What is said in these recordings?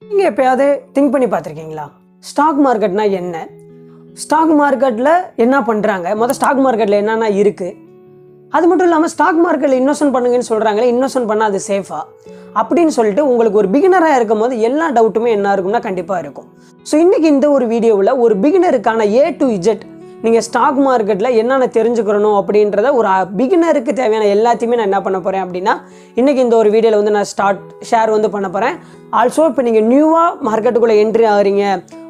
நீங்கள் எப்போயாவது திங்க் பண்ணி பார்த்துருக்கீங்களா? ஸ்டாக் மார்க்கெட்னா என்ன? ஸ்டாக் மார்க்கெட்டில் என்ன பண்ணுறாங்க? ஸ்டாக் மார்க்கெட்டில் என்னென்ன இருக்குது? அது மட்டும் இல்லாமல் ஸ்டாக் மார்க்கெட்டில் இன்வெஸ்ட்மெண்ட் பண்ணுங்கன்னு சொல்கிறாங்களே, இன்வெஸ்ட்மெண்ட் பண்ணால் அது சேஃபா அப்படின்னு சொல்லிட்டு உங்களுக்கு ஒரு பிகினராக இருக்கும் போது எல்லா டவுட்டுமே என்ன இருக்கும்னா கண்டிப்பாக இருக்கும். ஸோ இன்றைக்கி இந்த ஒரு வீடியோவில் ஒரு பிகினருக்கான A to Z நீங்கள் ஸ்டாக் மார்க்கெட்டில் என்னென்ன தெரிஞ்சுக்கிறணும் அப்படின்றத ஒரு பிகினருக்கு தேவையான எல்லாத்தையுமே நான் என்ன பண்ண போகிறேன் அப்படின்னா இன்றைக்கி இந்த ஒரு வீடியோவில் நான் ஷேர் பண்ண போகிறேன். ஆல்சோ இப்போ நீங்கள் நியூவாக மார்க்கெட்டுக்குள்ளே என்ட்ரி ஆகிறீங்க,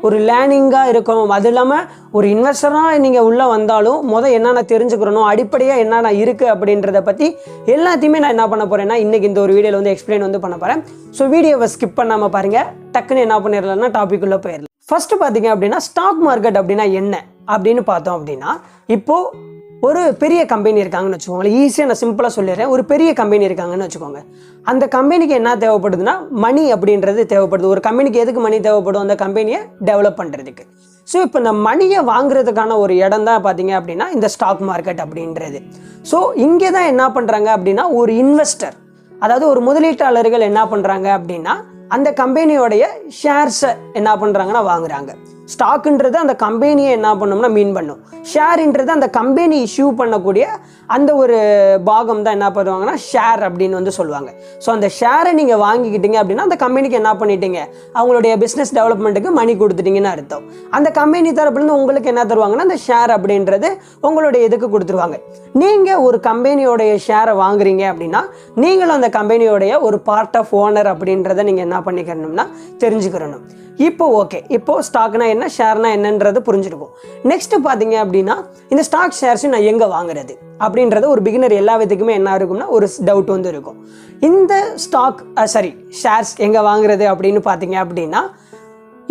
ஒரு லேர்னிங்காக இருக்கும், அது இல்லாமல் ஒரு இன்வெஸ்டராக நீங்கள் உள்ளே வந்தாலும் என்னென்ன தெரிஞ்சுக்கிறணும், அடிப்படையாக என்னென்ன இருக்குது அப்படின்றத பற்றி எல்லாத்தையுமே நான் என்ன பண்ண போகிறேன்னா இன்றைக்கி இந்த ஒரு வீடியோவில் எக்ஸ்பிளைன் பண்ண போகிறேன். ஸோ வீடியோவை ஸ்கிப் பண்ணாமல் பாருங்கள், டக்குன்னு என்ன பண்ணிடலாம்னா டாபிக்குள்ளே போயிடலாம். ஃபஸ்ட்டு பார்த்தீங்க அப்படின்னா ஸ்டாக் மார்க்கெட் அப்படின்னா என்ன அப்படின்னு பார்த்தோம் அப்படின்னா, இப்போது ஒரு பெரிய கம்பெனி இருக்காங்கன்னு வச்சுக்கோங்களேன். ஈஸியாக நான் சிம்பிளாக சொல்லிடுறேன். ஒரு பெரிய கம்பெனி இருக்காங்கன்னு வச்சுக்கோங்க. அந்த கம்பெனிக்கு என்ன தேவைப்படுதுன்னா மணி அப்படின்றது தேவைப்படுது. ஒரு கம்பெனிக்கு எதுக்கு மணி தேவைப்படும்? அந்த கம்பெனியை டெவலப் பண்ணுறதுக்கு. ஸோ இப்போ இந்த மணியை வாங்குறதுக்கான ஒரு இடம் தான் பார்த்தீங்க அப்படின்னா இந்த ஸ்டாக் மார்க்கெட் அப்படின்றது. ஸோ இங்கே தான் என்ன பண்ணுறாங்க அப்படின்னா ஒரு இன்வெஸ்டர், அதாவது ஒரு முதலீட்டாளர்கள் என்ன பண்ணுறாங்க அப்படின்னா அந்த கம்பெனியோடைய ஷேர்ஸை என்ன பண்ணுறாங்கன்னா வாங்குறாங்க. ஸ்டாக்குன்றது அந்த கம்பெனியை என்ன பண்ணோம்னா மீன் பண்ணும். ஷேர்ன்றது அந்த கம்பெனி இஷ்யூ பண்ணக்கூடிய அந்த ஒரு பாகம் தான் என்ன பண்ணுவாங்கன்னா ஷேர் அப்படின்னு சொல்லுவாங்க. ஸோ அந்த ஷேரை நீங்கள் வாங்கிக்கிட்டீங்க அப்படின்னா அந்த கம்பெனிக்கு என்ன பண்ணிட்டீங்க, அவங்களுடைய பிஸ்னஸ் டெவலப்மெண்ட்டுக்கு மணி கொடுத்துட்டீங்கன்னு அர்த்தம். அந்த கம்பெனி தரப்புலேருந்து உங்களுக்கு என்ன தருவாங்கன்னா அந்த ஷேர் அப்படின்றது உங்களுடைய இதுக்கு கொடுத்துருவாங்க. நீங்கள் ஒரு கம்பெனியோடைய ஷேரை வாங்குறீங்க அப்படின்னா நீங்களும் அந்த கம்பெனியோடைய ஒரு பார்ட் ஆஃப் ஓனர் அப்படின்றத நீங்கள் என்ன பண்ணிக்கணும்னா தெரிஞ்சுக்கிறணும். இப்போ ஸ்டாக்னா என்ன, ஷேர்னா என்னன்றது புரிஞ்சிருக்கும். நெக்ஸ்ட் பார்த்தீங்க அப்படின்னா இந்த ஸ்டாக் ஷேர்ஸ் நான் எங்கே வாங்குறது அப்படின்றது ஒரு பிகினர் எல்லா விதத்துக்குமே என்ன இருக்கும்னா ஒரு டவுட் இருக்கும். இந்த ஷேர்ஸ் எங்கே வாங்குறது அப்படின்னு பார்த்தீங்க அப்படின்னா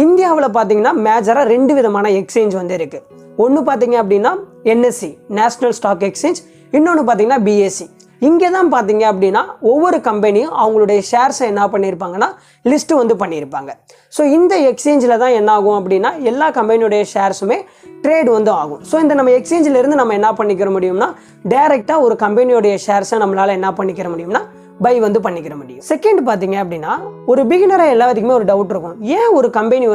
இந்தியாவில் பார்த்தீங்கன்னா மேஜராக 2 விதமான எக்ஸ்சேஞ்ச் இருக்குது. ஒன்று பார்த்தீங்க அப்படின்னா NSE நேஷ்னல் ஸ்டாக் எக்ஸ்சேஞ்ச், இன்னொன்று பார்த்தீங்கன்னா BSE. இங்கே தான் பார்த்தீங்க அப்படின்னா ஒவ்வொரு கம்பெனியும் அவங்களுடைய ஷேர்ஸை என்ன பண்ணியிருப்பாங்கன்னா லிஸ்ட்டு பண்ணியிருப்பாங்க. ஸோ இந்த எக்ஸ்சேஞ்சில் தான் என்ன ஆகும் அப்படின்னா எல்லா கம்பெனியுடைய ஷேர்ஸுமே ட்ரேட் ஆகும். ஸோ இந்த நம்ம எக்ஸ்சேஞ்சிலேருந்து நம்ம என்ன பண்ணிக்கிற முடியும்னா டைரெக்டாக ஒரு கம்பெனியோடைய ஷேர்ஸை நம்மளால் என்ன பண்ணிக்கிற முடியும்னா பை பண்ணிக்கிற முடியும். செகண்ட் பார்த்தீங்க அப்படின்னா ஒரு பிகினராக எல்லாத்துக்குமே ஒரு டவுட் இருக்கும், ஏன் ஒரு கம்பெனி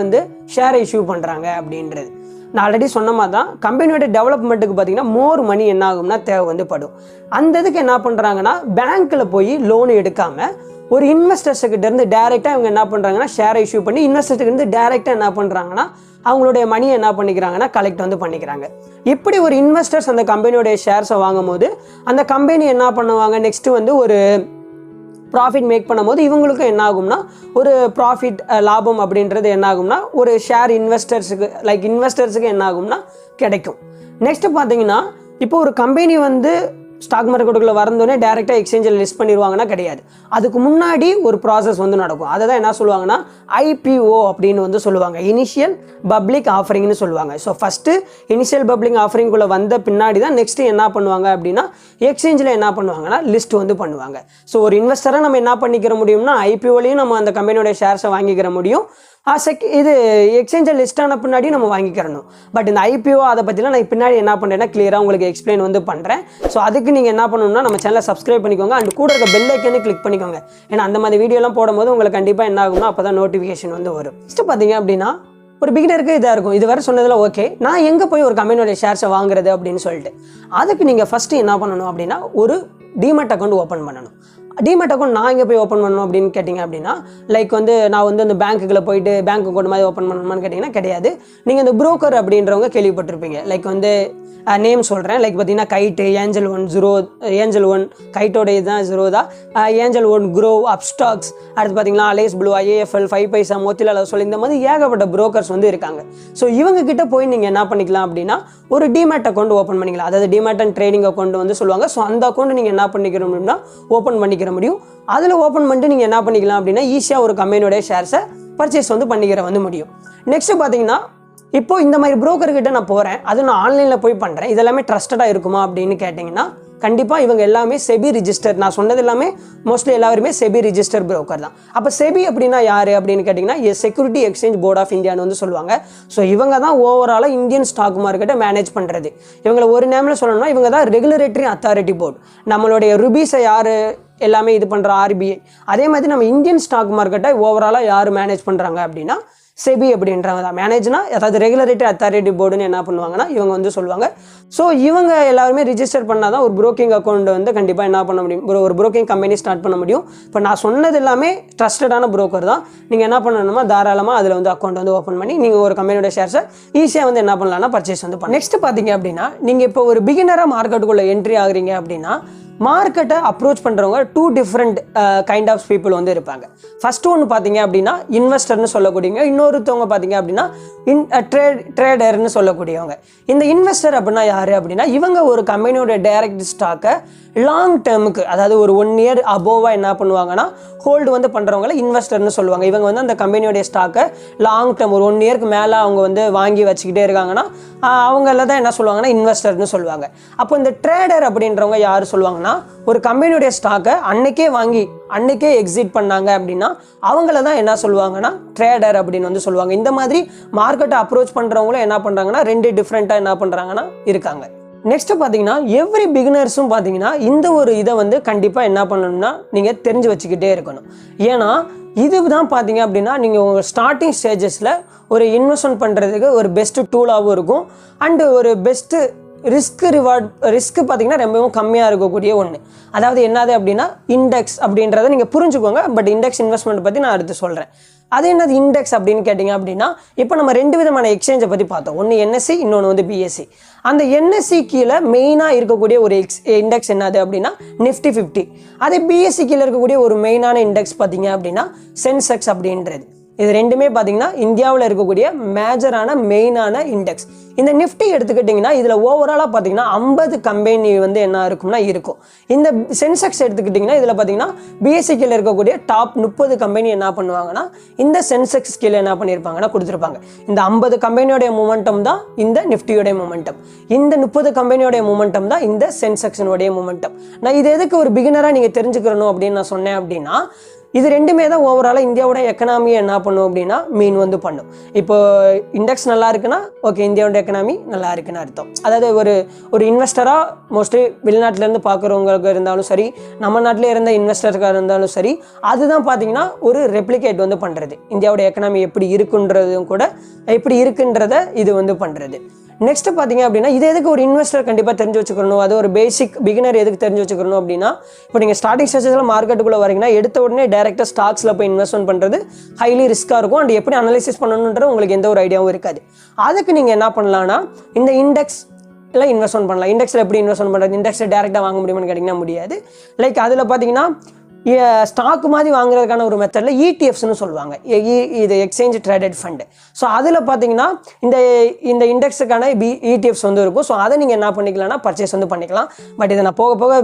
ஷேரை இஷ்யூ பண்ணுறாங்க அப்படின்றது. நான் ஆல்ரெடி சொன்ன மாதிரி தான் கம்பெனியோட டெவலப்மெண்ட்டுக்கு பார்த்தீங்கன்னா மோர் மணி என்ன ஆகும்னா தேவைப்படும். அந்த இதுக்கு என்ன பண்ணுறாங்கன்னா பேங்க்கில் போய் லோன் எடுக்காமல் ஒரு இன்வெஸ்டர்ஸுக்கிட்ட இருந்து டேரெக்டாக இவங்க என்ன பண்ணுறாங்கன்னா ஷேரை இஷ்யூ பண்ணி இன்வெஸ்டர்ஸ்கிட்ட டேரெக்டாக என்ன பண்ணுறாங்கன்னா அவங்களுடைய மணியை என்ன பண்ணிக்கிறாங்கன்னா கலெக்ட் பண்ணிக்கிறாங்க. இப்படி ஒரு இன்வெஸ்டர்ஸ் அந்த கம்பெனியோடைய ஷேர்ஸை வாங்கும் போது அந்த கம்பெனி என்ன பண்ணுவாங்க, நெக்ஸ்ட்டு ஒரு ப்ராஃபிட் மேக் பண்ணும்போது இவங்களுக்கும் என்ன ஆகும்னா ஒரு ப்ராஃபிட் லாபம் அப்படின்றது என்ன ஆகும்னா ஒரு ஷேர் இன்வெஸ்டர்ஸுக்கு என்ன ஆகும்னா கிடைக்கும். நெக்ஸ்ட் பார்த்தீங்கன்னா இப்போ ஒரு கம்பெனி ஸ்டாக் மார்க்கெட்டுக்குள்ளே வரந்தோடனே டேரெக்டாக எக்ஸ்சேஞ்சில் லிஸ்ட் பண்ணிடுவாங்கன்னா கிடையாது. அதுக்கு முன்னாடி ஒரு ப்ராசஸ் நடக்கும். அதை தான் என்ன சொல்லுவாங்கன்னா IPO அப்படின்னு சொல்லுவாங்க, இனிஷியல் பப்ளிக் ஆஃபரிங்னு சொல்லுவாங்க. ஸோ ஃபஸ்ட்டு இனிஷியல் பப்ளிக் ஆஃபரிங்குள்ளே வந்த பின்னாடி தான் நெக்ஸ்ட்டு என்ன பண்ணுவாங்க அப்படின்னா எக்ஸ்சேஞ்சில் என்ன பண்ணுவாங்கன்னா லிஸ்ட் பண்ணுவாங்க. ஸோ ஒரு இன்வெஸ்டரை நம்ம என்ன பண்ணிக்கிற முடியும்னா IPOலையும் நம்ம அந்த கம்பெனியோட ஷேர்ஸை வாங்கிக்கிற முடியும். இது எக்ஸ்சேஞ்சில் லிஸ்டான பின்னாடி நம்ம வாங்கிக்கிறணும். பட் இந்த IPO அதை பற்றிலாம் நான் பின்னாடி என்ன பண்ணுறேன்னா கிளியராக உங்களுக்கு எக்ஸ்பிளைன் பண்ணுறேன். ஸோ அதுக்கு நீங்கள் என்ன பண்ணணும்னா நம்ம சேனலை சப்ஸ்கிரைப் பண்ணிக்கோங்க, அண்ட் கூட இருக்க பெல் ஐக்கனை கிளிக் பண்ணிக்கோங்க. ஏன்னா அந்த மாதிரி வீடியோலாம் போடும்போது உங்களுக்கு கண்டிப்பாக என்ன ஆகும்னா அப்போ தான் நோட்டிஃபிகேஷன் வரும். நெக்ஸ்ட் பார்த்தீங்க அப்படின்னா ஒரு பிகினருக்கு இதாக இருக்கும், இது வரை சொன்னதில் ஓகே, நான் எங்கே போய் ஒரு கம்பெனியோட ஷேர்ஸை வாங்குறது அப்படின்னு சொல்லிட்டு அதுக்கு நீங்கள் ஃபஸ்ட்டு என்ன பண்ணணும் அப்படின்னா ஒரு டிமேட் அக்கௌண்ட் ஓப்பன் பண்ணணும். டிமேட் அக்கௌண்ட் நான் எங்கே போய் ஓப்பன் பண்ணணும் அப்படின்னு கேட்டிங்க அப்படின்னா நான் அந்த பேங்க்குள்ளே போயிட்டு பேங்க் அக்கௌண்ட் மாதிரி ஓப்பன் பண்ணணுமான்னு கேட்டிங்கன்னா கிடையாது. நீங்கள் இந்த புரோக்கர் அப்படின்றவங்க கேள்விப்பட்டிருப்பீங்க. நேம் சொல்கிறேன். பார்த்தீங்கன்னா கைட்டு, ஏஞ்சல் ஒன் கைட்டோட இதுதான் 0 தான், ஏஞ்சல் ஒன், க்ரோவ், அப்ஸ்டாக்ஸ், அடுத்து பார்த்தீங்கன்னா அலேஸ் ப்ளூ, IIFL, 5 பைசா, மோத்திலால் சொல்லி இந்த மாதிரி ஏகப்பட்ட புரோக்கர்ஸ் இருக்காங்க. ஸோ இவங்க கிட்ட போய் நீங்கள் என்ன பண்ணிக்கலாம் அப்படின்னா ஒரு டிமேட் அக்கௌண்ட் ஓப்பன் பண்ணிக்கலாம். அதாவது டிமேட் அண்ட் ட்ரேடிங் அக்கௌண்ட் சொல்லுவாங்க. ஸோ அந்த அக்கௌண்ட் நீங்கள் என்ன பண்ணிக்கிற முடியும்னா ஓப்பன் பண்ணிக்கிற முடியும். அதில் ஓப்பன் பண்ணிட்டு நீங்கள் என்ன பண்ணிக்கலாம் அப்படின்னா ஈஸியாக ஒரு கம்பெனியோடைய ஷேர்ஸை பர்ச்சேஸ் பண்ணிக்கிற முடியும். நெக்ஸ்ட்டு பார்த்தீங்கன்னா இப்போ இந்த மாதிரி புரோக்கர்கிட்ட நான் போகிறேன், அது நான் ஆன்லைனில் போய் பண்ணுறேன், இதெல்லாமே ட்ரஸ்டடாக இருக்குமா அப்படின்னு கேட்டிங்கன்னா கண்டிப்பாக இவங்க எல்லாமே செபி ரிஜிஸ்டர். நான் சொன்னது எல்லாமே மோஸ்ட்லி எல்லாருமே செபி ரிஜிஸ்டர் புரோக்கர் தான். அப்போ செபி அப்படின்னா யார் அப்படின்னு கேட்டிங்கன்னா செக்யூரிட்டி எக்ஸ்சேஞ்ச் போர்ட் ஆஃப் இந்தியான்னு சொல்லுவாங்க. ஸோ இவங்க தான் ஓவராலாக இந்தியன் ஸ்டாக் மார்க்கெட்டை மேனேஜ் பண்ணுறது. இவங்களை ஒரு நேமில் சொல்லணும்னா இவங்க தான் ரெகுலேட்டரி அத்தாரிட்டி போர்டு. நம்மளுடைய ருபீஸை யார் எல்லாமே இது பண்ணுற ஆர்பிஐ. அதே மாதிரி நம்ம இந்தியன் ஸ்டாக் மார்க்கெட்டை ஓவராலாக யார் மேனேஜ் பண்ணுறாங்க அப்படின்னா செபி அப்படின்றவங்க தான். மேனேஜ்னா அதாவது ரெகுலேட்டரி அத்தாரிட்டி போர்டுன்னு என்ன பண்ணுவாங்கன்னா இவங்க வந்து சொல்லுவாங்க. ஸோ இவங்க எல்லாருமே ரிஜிஸ்டர் பண்ணால் தான் ஒரு ப்ரோக்கிங் அக்கௌண்ட் வந்து கண்டிப்பாக என்ன பண்ண முடியும், ஒரு ப்ரோக்கிங் கம்பெனி ஸ்டார்ட் பண்ண முடியும். இப்போ நான் சொன்னது எல்லாமே ட்ரஸ்டடான ப்ரோக்கர் தான். நீங்கள் என்ன பண்ணணுமா தாராளமாக அதில் வந்து அக்கௌண்ட் வந்து ஓப்பன் பண்ணி நீங்கள் ஒரு கம்பெனியோட ஷேர்ஸை ஈஸியாக வந்து என்ன பண்ணலாம்னா பர்ச்சேஸ் வந்து பண்ணலாம். நெக்ஸ்ட் பார்த்தீங்க அப்படின்னா நீங்கள் இப்போ ஒரு பிகினராக மார்க்கெட்டுக்குள்ளே என்ட்ரி ஆகுறீங்க அப்படின்னா மார்க்கெட்டை அப்ரோச் பண்ணுறவங்க 2 டிஃப்ரெண்ட் கைண்ட் ஆஃப் பீப்புள் வந்து இருப்பாங்க. ஃபர்ஸ்ட் ஒன்று பார்த்தீங்க அப்படின்னா இன்வெஸ்டர்னு சொல்லக்கூடியவங்க, இன்னொருத்தவங்க பார்த்தீங்க அப்படின்னா ட்ரேடர்னு சொல்லக்கூடியவங்க. இந்த இன்வெஸ்டர் அப்படின்னா யார் அப்படின்னா இவங்க ஒரு கம்பெனியோட டைரக்ட் ஸ்டாக்கை லாங் டேர்முக்கு, அதாவது ஒரு 1 இயர் அபோவாக என்ன பண்ணுவாங்கன்னா ஹோல்டு வந்து பண்ணுறவங்கள இன்வெஸ்டர்னு சொல்லுவாங்க. இவங்க வந்து அந்த கம்பெனியோடைய ஸ்டாக்கை லாங் டேர்ம் ஒரு 1 இயருக்கு மேலே அவங்க வந்து வாங்கி வச்சுக்கிட்டே இருக்காங்கன்னா அவங்கள தான் என்ன சொல்லுவாங்கன்னா இன்வெஸ்டர்னு சொல்லுவாங்க. அப்போ இந்த ட்ரேடர் அப்படின்றவங்க யார் சொல்லுவாங்கன்னா ஒரு கம்பெனியோடைய ஸ்டாக்கை அன்னைக்கே வாங்கி அன்னைக்கே எக்ஸிட் பண்ணாங்க அப்படின்னா அவங்கள தான் என்ன சொல்லுவாங்கன்னா ட்ரேடர் அப்படின்னு வந்து சொல்லுவாங்க. இந்த மாதிரி மார்க்கெட்டை அப்ரோச் பண்ணுறவங்களும் என்ன பண்ணுறாங்கன்னா 2 டிஃப்ரெண்ட்டாக என்ன பண்ணுறாங்கன்னா இருக்காங்க. நெக்ஸ்ட் பார்த்தீங்கன்னா எவ்ரி பிகினர்ஸும் பார்த்தீங்கன்னா இந்த ஒரு இதை வந்து கண்டிப்பாக என்ன பண்ணணும்னா நீங்கள் தெரிஞ்சு வச்சுக்கிட்டே இருக்கணும். ஏன்னா இது தான் பார்த்தீங்க அப்படின்னா நீங்கள் உங்கள் ஸ்டார்டிங் ஸ்டேஜஸில் ஒரு இன்வெஸ்ட்மெண்ட் பண்ணுறதுக்கு ஒரு பெஸ்ட்டு டூலாகவும் இருக்கும். அண்டு ஒரு பெஸ்ட்டு ரிஸ்க் பார்த்தீங்கன்னா ரொம்பவும் கம்மியாக இருக்கக்கூடிய ஒன்று. அதாவது என்னது அப்படின்னா இண்டெக்ஸ் அப்படின்றத நீங்கள் புரிஞ்சுக்கோங்க. பட் இண்டெக்ஸ் இன்வெஸ்ட்மெண்ட் பற்றி நான் அடுத்து சொல்கிறேன். அது என்னது இண்டெக்ஸ் அப்படின்னு கேட்டிங்க அப்படின்னா இப்போ நம்ம 2 விதமான எக்ஸ்சேஞ்சை பற்றி பார்த்தோம். ஒன்று என்எஸ்சி, இன்னொன்று வந்து பிஎஸ்சி. அந்த என்எஸ்சி கீழே மெயினாக இருக்கக்கூடிய ஒரு இண்டெக்ஸ் என்னது அப்படின்னா நிஃப்டி 50. அதே பிஎஸ்சி கீழே இருக்கக்கூடிய ஒரு மெயினான இண்டெக்ஸ் பார்த்தீங்க அப்படின்னா சென்செக்ஸ் அப்படின்றது. இது ரெண்டுமே பார்த்தீங்கன்னா இந்தியாவில் இருக்கக்கூடிய மேஜரான மெயினான இண்டெக்ஸ். இந்த நிஃப்டி எடுத்துக்கிட்டிங்கன்னா இதில் ஓவராலாக பார்த்தீங்கன்னா 50 கம்பெனி வந்து என்ன இருக்கும்னா இருக்கும். இந்த சென்செக்ஸ் எடுத்துக்கிட்டிங்கன்னா இதில் பார்த்தீங்கன்னா பிஎஸ்சி கீழே இருக்கக்கூடிய டாப் 30 கம்பெனி என்ன பண்ணுவாங்கன்னா இந்த சென்செக்ஸ் கீழே என்ன பண்ணியிருப்பாங்கன்னா கொடுத்துருப்பாங்க. இந்த 50 கம்பெனியோடைய மூமெண்டம் தான் இந்த நிஃப்டியோடைய மூமெண்டம். இந்த 30 கம்பெனியோடைய மூமெண்டம் தான் இந்த சென்செக்ஸனுடைய மூமெண்டம். நான் இது எதுக்கு ஒரு பிகினராக நீங்கள் தெரிஞ்சுக்கிறணும் அப்படின்னு நான் சொன்னேன் அப்படின்னா இது ரெண்டுமே தான் ஓவராலாக இந்தியாவோட எக்கனாமியை என்ன பண்ணும் அப்படின்னா மீன் வந்து பண்ணும். இப்போ இண்டெக்ஸ் நல்லா இருக்குன்னா ஓகே இந்தியாவோட எக்கனாமி நல்லா இருக்குன்னு அர்த்தம். அதாவது ஒரு இன்வெஸ்டராக மோஸ்ட்லி வெளிநாட்டிலேருந்து பார்க்குறவங்களுக்கு இருந்தாலும் சரி, நம்ம நாட்டிலே இருந்த இன்வெஸ்டருக்காக இருந்தாலும் சரி, அதுதான் பார்த்தீங்கன்னா ஒரு ரெப்ளிகேட் வந்து பண்ணுறது. இந்தியாவோட எக்கனாமி எப்படி இருக்குன்றதும் கூட எப்படி இருக்குன்றத இது வந்து பண்ணுறது. நெக்ஸ்ட் பார்த்தீங்க அப்படின்னா இது எதுக்கு ஒரு இன்வெஸ்டர் கண்டிப்பாக தெரிஞ்சு வச்சுக்கணும், அது ஒரு பேசிக் பிகினர் எதுக்கு தெரிஞ்சு வச்சுக்கணும் அப்படின்னா இப்போ நீங்கள் ஸ்டார்டிங் ஸ்டேஜஸில் மார்க்கெட்டுக்குள்ளே வரீங்கன்னா எடுத்த உடனே டேரெக்டாக ஸ்டாக்ஸில் போய் இன்வெஸ்ட்மெண்ட் பண்ணுறது ஹைலி ரிஸ்க்காக இருக்கும். அண்ட் எப்படி அனலைசிஸ் பண்ணணுன்றது உங்களுக்கு எந்த ஒரு ஐடியாவும் இருக்காது. அதுக்கு நீங்கள் என்ன பண்ணலான்னா இந்த இண்டெக்ஸில் இன்வெஸ்ட்மெண்ட் பண்ணலாம். இண்டெக்ஸில் எப்படி இன்வெஸ்ட்மெண்ட் பண்ணுறது, இண்டெக்ஸில் டேரெக்டாக வாங்க முடியுமான்னு கேட்டிங்கன்னா முடியாது. லைக் அதில் பார்த்தீங்கன்னா ஸ்டாக் மாதிரி வாங்குறதுக்கான ஒரு மெத்தடில் இடிஎஃப்ஸ்னு சொல்லுவாங்க, இது எக்ஸ்சேஞ்ச் ட்ரேடட் ஃபண்டு. ஸோ அதில் பார்த்தீங்கன்னா இந்த இண்டெக்ஸுக்கான இடிஎஃப்ஸ் வந்து இருக்கும். ஸோ அதை நீங்கள் என்ன பண்ணிக்கலாம்னா பர்ச்சேஸ் வந்து பண்ணிக்கலாம். பட் இதை நான் போக போக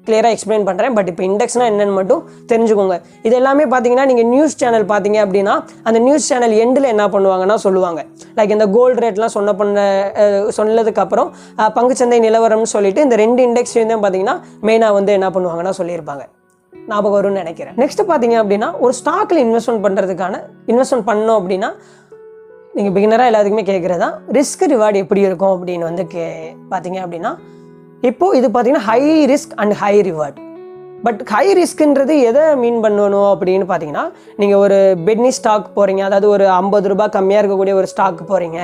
கிளியராக எக்ஸ்பிளைன் பண்ணுறேன். பட் இப்போ இண்டெக்ஸ்னால் என்னென்னு மட்டும் தெரிஞ்சுக்கோங்க. இது எல்லாமே பார்த்தீங்கன்னா நீங்கள் நியூஸ் சேனல் பார்த்தீங்க அப்படின்னா அந்த நியூஸ் சேனல் எண்டில் என்ன பண்ணுவாங்கன்னா சொல்லுவாங்க. லைக் இந்த கோல்டு ரேட்லாம் சொன்னதுக்கப்புறம் பங்குச்சந்தை நிலவரம்னு சொல்லிட்டு இந்த 2 இண்டெக்ஸையும் தான் பார்த்தீங்கன்னா மெயினாக வந்து என்ன பண்ணுவாங்கன்னா சொல்லியிருப்பாங்க. ஞாபகம் வரும்னு நினைக்கிறேன். நெக்ஸ்ட் பார்த்தீங்க அப்படின்னா ஒரு ஸ்டாக்கில் இன்வெஸ்ட்மெண்ட் பண்ணோம் அப்படின்னா நீங்கள் பிகினராக எல்லாத்துக்குமே கேட்குறதா ரிஸ்க் ரிவார்டு எப்படி இருக்கும் அப்படின்னு வந்து பார்த்தீங்க அப்படின்னா இப்போது இது பார்த்தீங்கன்னா high risk and high reward. But high ரிஸ்க்குன்றது எதை மீன் பண்ணணும் அப்படின்னு பார்த்தீங்கன்னா நீங்கள் ஒரு பென்னி ஸ்டாக் போகிறீங்க, அதாவது ஒரு 50 ரூபாய் கம்மியாக இருக்கக்கூடிய ஒரு ஸ்டாக் போகிறீங்க,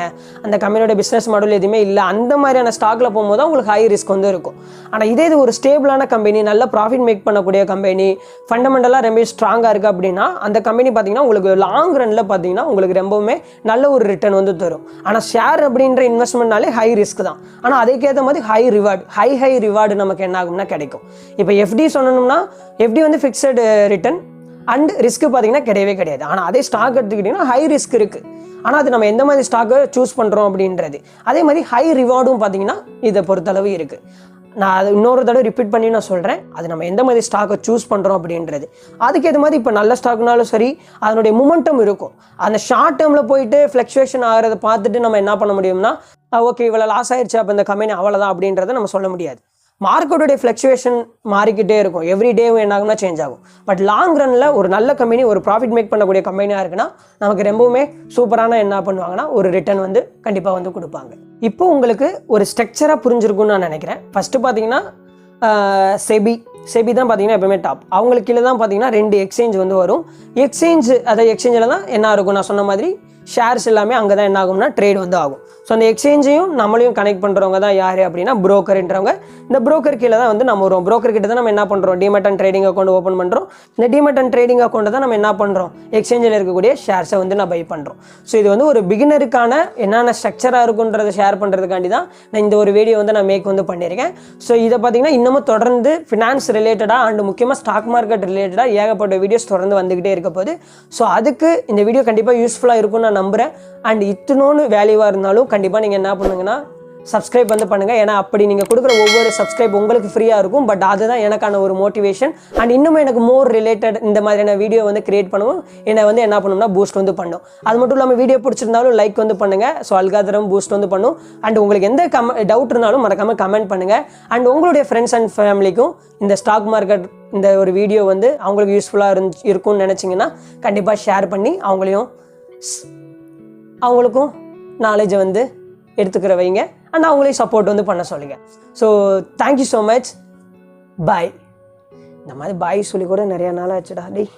அந்த கம்பெனியோட பிஸ்னஸ் மாடல் எதுவுமே இல்லை, அந்த மாதிரியான ஸ்டாக்கில் போகும்போது தான் உங்களுக்கு ஹை ரிஸ்க் வந்து இருக்கும். ஆனால் இது ஒரு ஸ்டேபிளான கம்பெனி, நல்ல ப்ராஃபிட் மேக் பண்ணக்கூடிய கம்பெனி, ஃபண்டமெண்டலாக ரொம்ப ஸ்ட்ராங்காக இருக்குது அப்படின்னா அந்த கம்பெனி பார்த்தீங்கன்னா உங்களுக்கு லாங் ரனில் பார்த்தீங்கன்னா உங்களுக்கு ரொம்பவுமே நல்ல ஒரு ரிட்டர்ன் வந்து தரும். ஆனால் ஷேர் அப்படின்ற இன்வெஸ்ட்மெண்ட்னாலே ஹை ரிஸ்க் தான். ஆனால் அதுக்கேற்ற மாதிரி ஹை ரிவார்டு நமக்கு என்ன ஆகும்னா கிடைக்கும். இப்போ எஃப்டி சொன்னோம்னா எஃப்டி வந்து ஃபிக்ஸட் ரிட்டர்ன் அண்ட் ரிஸ்க் பார்த்தீங்கன்னா கிடையவே கிடையாது. ஆனால் அதே ஸ்டாக் எடுத்துக்கிட்டிங்கன்னா ஹை ரிஸ்க் இருக்குது. ஆனால் அது நம்ம எந்த மாதிரி ஸ்டாக்கை சூஸ் பண்ணுறோம் அப்படின்றது. அதே மாதிரி ஹை ரிவார்டும் பார்த்தீங்கன்னா இதை பொறுத்தளவு இருக்குது. நான் அது இன்னொரு தடவை ரிப்பீட் பண்ணி நான் சொல்கிறேன், அது நம்ம எந்த மாதிரி ஸ்டாக்கை சூஸ் பண்ணுறோம் அப்படின்றது. அதுக்கேற்ற மாதிரி இப்போ நல்ல ஸ்டாக்னாலும் சரி அதனுடைய மூமெண்டம் இருக்கும். அந்த ஷார்ட் டேர்மில் போயிட்டு ஃப்ளக்சுவேஷன் ஆகிறத பார்த்துட்டு நம்ம என்ன பண்ண முடியும்னா ஓகே இவ்வளோ லாஸ் ஆயிடுச்சு அப்போ இந்த கம்பெனி அவ்வளோதான் அப்படின்றத நம்ம சொல்ல முடியாது. மார்க்கெட்டோடைய ஃப்ளக்சுவேஷன் மாறிக்கிட்டே இருக்கும், எவ்ரி டேவும் என்ன ஆகும்னா சேஞ்ச் ஆகும். பட் லாங் ரனில் ஒரு நல்ல கம்பெனி, ஒரு ப்ராஃபிட் மேக் பண்ணக்கூடிய கம்பெனியாக இருக்குன்னா நமக்கு ரொம்பவுமே சூப்பரான என்ன பண்ணுவாங்கன்னா ஒரு ரிட்டர்ன் வந்து கண்டிப்பாக வந்து கொடுப்பாங்க. இப்போ உங்களுக்கு ஒரு ஸ்ட்ரக்சராக புரிஞ்சிருக்கும்னு நான் நினைக்கிறேன். ஃபஸ்ட்டு பார்த்தீங்கன்னா செபி செபி தான் பார்த்தீங்கன்னா எப்பவுமே டாப். அவங்களுக்கு கீழே தான் பார்த்தீங்கன்னா 2 எக்ஸ்சேஞ்ச் வந்து வரும். எக்ஸ்சேஞ்சில் தான் என்ன இருக்கும், நான் சொன்ன மாதிரி ஷேர்ஸ் எல்லாமே அங்கே தான் என்ன ஆகும்னா ட்ரேட் வந்து ஆகும். ஸோ அந்த எக்ஸ்சேஞ்சையும் நம்மளையும் கனெக்ட் பண்ணுறவங்க தான் யார் அப்படின்னா புரோக்கர்ன்றவங்க. இந்த புரோக்கர் கீழே தான் வந்து நம்ம வரும். புரோக்கர் கிட்ட தான் நம்ம என்ன பண்ணுறோம், demat and trading account open பண்ணுறோம். இந்த டிமெட் அண்ட் ட்ரேடிங் அக்கௌண்ட்டை தான் நம்ம என்ன பண்ணுறோம், எக்ஸ்சேஞ்சில் இருக்கக்கூடிய ஷேர்ஸை வந்து நான் பை பண்ணுறோம். ஸோ இது வந்து ஒரு பிகினருக்கான என்னென்ன ஸ்ட்ரக்சராக இருக்குன்றதை ஷேர் பண்ணுறதுக்காண்டி தான் நான் இந்த ஒரு வீடியோ வந்து நான் மேக் வந்து பண்ணியிருக்கேன். ஸோ இதை பார்த்தீங்கன்னா இன்னமும் தொடர்ந்து ஃபினான்ஸ் ரிலேட்டடாக அண்ட் முக்கியமாக ஸ்டாக் மார்க்கெட் ரிலேட்டடாக ஏகப்பட்ட வீடியோஸ் தொடர்ந்து வந்துக்கிட்டே இருக்க போகுது. ஸோ அதுக்கு இந்த வீடியோ கண்டிப்பாக யூஸ்ஃபுல்லாக இருக்கும்னு நான் நம்புகிறேன். அண்ட் இத்தனோன்னு வேல்யூவாக இருந்தாலும் கண்டிப்பாக நீங்கள் என்ன பண்ணுங்கன்னா சப்ஸ்கிரைப் வந்து பண்ணுங்கள். ஏன்னா அப்படி நீங்கள் கொடுக்குற ஒவ்வொரு சப்ஸ்கிரைப் உங்களுக்கு ஃப்ரீயாக இருக்கும். பட் அதுதான் எனக்கான ஒரு மோட்டிவேஷன். அண்ட் இன்னும் எனக்கு மோர் ரிலேட்டட் இந்த மாதிரியான வீடியோ வந்து கிரியேட் பண்ணுவோம். என்னை வந்து என்ன பண்ணணும்னா பூஸ்ட் வந்து பண்ணும். அது மட்டும் இல்லாமல் வீடியோ பிடிச்சிருந்தாலும் லைக் வந்து பண்ணுங்கள். ஸோ அல்காதரம் பூஸ்ட் வந்து பண்ணும். அண்ட் உங்களுக்கு எந்த டவுட் இருந்தாலும் மறக்காமல் கமெண்ட் பண்ணுங்கள். அண்ட் உங்களுடைய ஃப்ரெண்ட்ஸ் அண்ட் ஃபேமிலிக்கும் இந்த ஸ்டாக் மார்க்கெட் இந்த ஒரு வீடியோ வந்து அவங்களுக்கு யூஸ்ஃபுல்லாக இருக்கும்னு நினச்சிங்கன்னா கண்டிப்பாக ஷேர் பண்ணி அவங்களுக்கும் நாலேஜை வந்து எடுத்துக்கிற வைங்க. அண்ட் அவங்களையும் சப்போர்ட் வந்து பண்ண சொல்லுங்க. So thank you so much. Bye. இந்த மாதிரி பாய் சொல்லி கூட நிறையா நாள் ஆச்சுடா டேய்.